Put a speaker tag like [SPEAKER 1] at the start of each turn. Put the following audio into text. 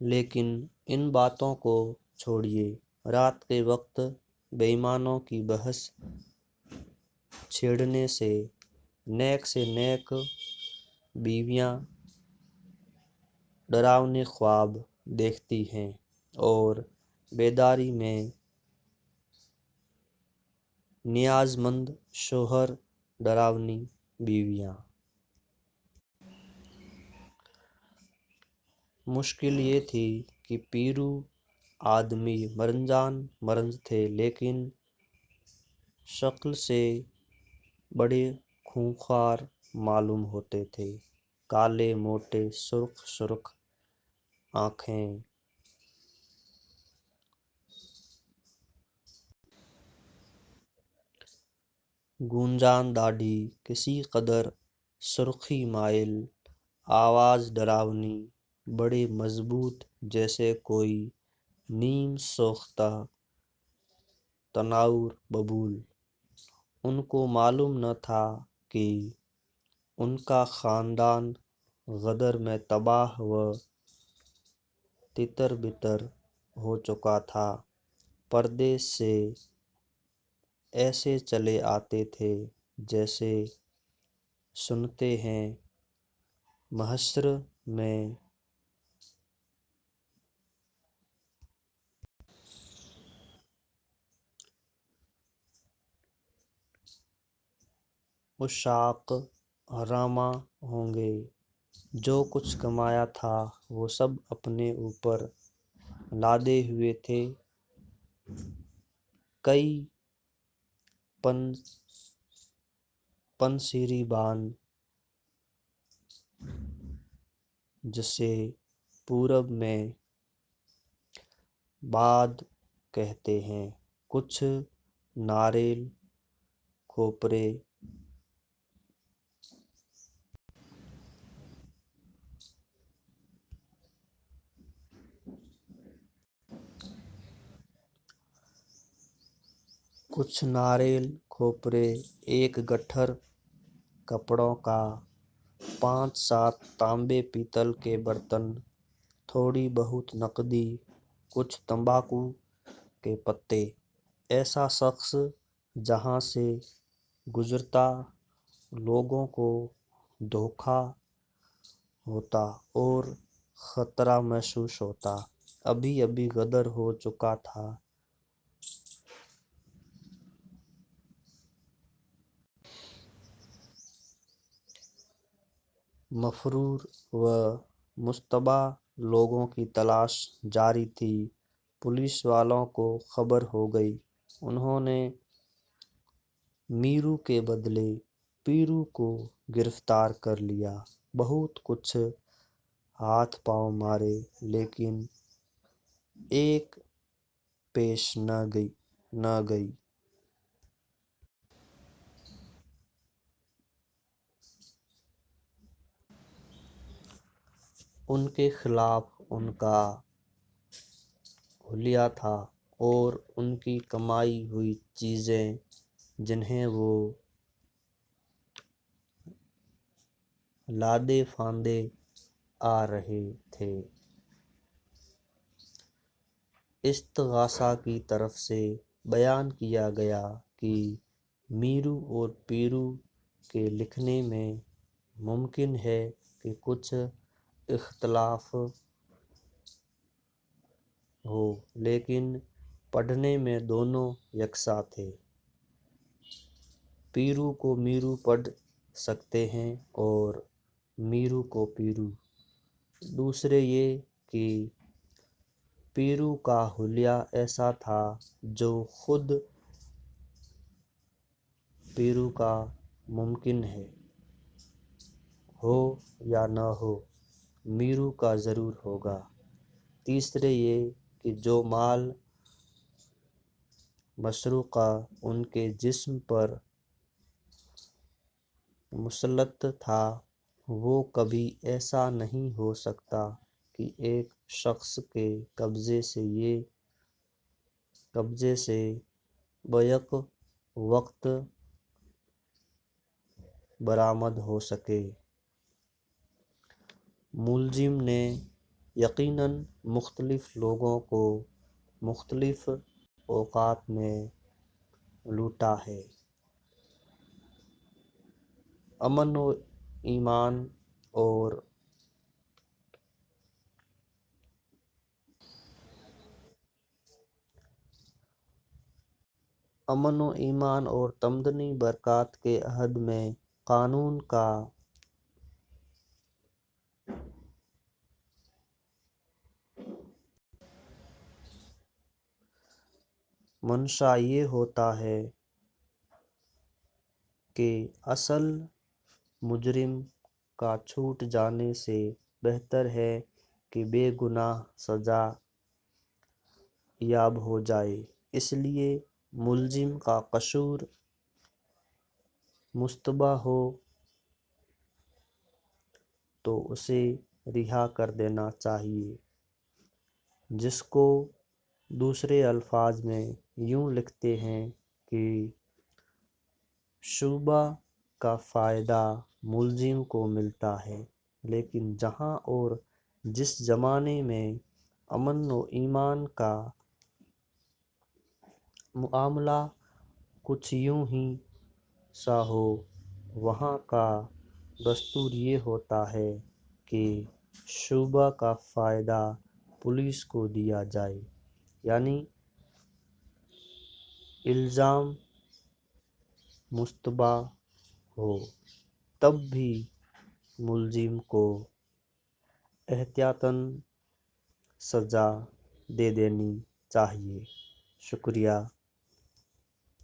[SPEAKER 1] لیکن ان باتوں کو چھوڑیے، رات کے وقت بے ایمانوں کی بحث چھیڑنے سے نیک بیویاں ڈراونے خواب دیکھتی ہیں اور بیداری میں نیاز مند شوہر ڈراونی بیویاں۔ مشکل یہ تھی کہ پیرو آدمی مرنج تھے، لیکن شکل سے بڑے خونخوار معلوم ہوتے تھے۔ کالے موٹے سرخ آنکھیں، گونجان داڑھی، کسی قدر سرخی مائل، آواز ڈراونی، بڑے مضبوط جیسے کوئی نیم سوختہ تناور ببول۔ ان کو معلوم نہ تھا کہ ان کا خاندان غدر میں تباہ و تتر بتر ہو چکا تھا۔ پردیس سے ایسے چلے آتے تھے جیسے سنتے ہیں محشر میں عشاق رواں ہوں گے۔ جو کچھ کمایا تھا وہ سب اپنے اوپر لادے ہوئے تھے۔ کئی پنسیری بان، جسے پورب میں باد کہتے ہیں، کچھ ناریل کھوپرے، ایک گٹھر کپڑوں کا، 5-7 تانبے پیتل کے برتن، تھوڑی بہت نقدی، کچھ تمباکو کے پتے۔ ایسا شخص جہاں سے گزرتا لوگوں کو دھوکا ہوتا اور خطرہ محسوس ہوتا۔ ابھی غدر ہو چکا تھا۔ مفرور و مشتبہ لوگوں کی تلاش جاری تھی۔ پولیس والوں کو خبر ہو گئی۔ انہوں نے میرو کے بدلے پیرو کو گرفتار کر لیا۔ بہت کچھ ہاتھ پاؤں مارے، لیکن ایک پیش نہ گئی۔ ان کے خلاف ان کا حلیہ تھا اور ان کی کمائی ہوئی چیزیں جنہیں وہ لادے پھاندے آ رہے تھے۔ استغاثہ کی طرف سے بیان کیا گیا کہ میرو اور پیرو کے لکھنے میں ممکن ہے کہ کچھ اختلاف ہو، لیکن پڑھنے میں دونوں یکساں تھے۔ پیرو کو میرو پڑھ سکتے ہیں اور میرو کو پیرو۔ دوسرے یہ کہ پیرو کا حلیہ ایسا تھا جو خود پیرو کا ممکن ہے، ہو یا نہ ہو، میرو کا ضرور ہوگا۔ تیسرے یہ کہ جو مال مسروقہ ان کے جسم پر مسلط تھا، وہ کبھی ایسا نہیں ہو سکتا کہ ایک شخص کے قبضے سے بیک وقت برآمد ہو سکے۔ ملزم نے یقیناً مختلف لوگوں کو مختلف اوقات میں لوٹا ہے۔ امن و ایمان اور تمدنی برکات کے عہد میں قانون کا منشا یہ ہوتا ہے کہ اصل مجرم کا چھوٹ جانے سے بہتر ہے کہ بے گناہ سزا یاب ہو جائے۔ اس لیے ملزم کا قصور مشتبہ ہو تو اسے رہا کر دینا چاہیے، جس کو دوسرے الفاظ میں یوں لکھتے ہیں کہ شبہ کا فائدہ ملزم کو ملتا ہے، لیکن جہاں اور جس زمانے میں امن و ایمان کا معاملہ کچھ یوں ہی سا ہو، وہاں کا دستور یہ ہوتا ہے کہ شبہ کا فائدہ پولیس کو دیا جائے، یعنی الزام مشتبہ ہو تب بھی ملزم کو احتیاطاً سزا دے دینی چاہیے۔ شکریہ۔